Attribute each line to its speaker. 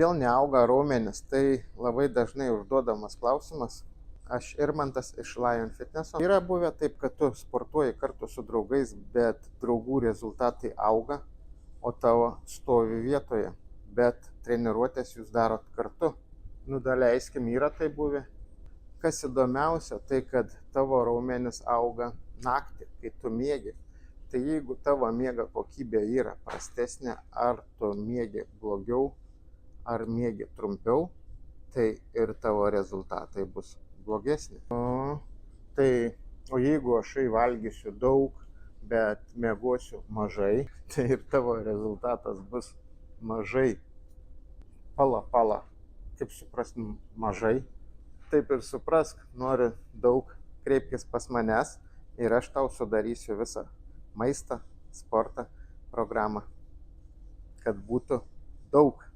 Speaker 1: Vėl neauga raumenis, tai labai dažnai užduodamas klausimas. Aš Irmantas iš Lion Fitneso. Yra buvę taip, kad tu sportuoji kartu su draugais, bet draugų rezultatai auga, o tavo stovi vietoje. Bet treniruotės jūs darot kartu. Daleiskim, yra tai buvę. Kas įdomiausia, tai kad tavo raumenis auga naktį, kai tu miegi. Tai jeigu tavo miego kokybė yra prastesnė, ar tu miegi blogiau, ar miegi trumpiau, tai ir tavo rezultatai bus blogesni. O jeigu aš valgysiu daug, bet miegosiu mažai, tai ir tavo rezultatas bus mažai. Pala, kaip suprast mažai? Taip ir suprask, nori daug, kreipkis pas manęs ir aš tau sudarysiu visą maistą, sportą, programą, kad būtų daug.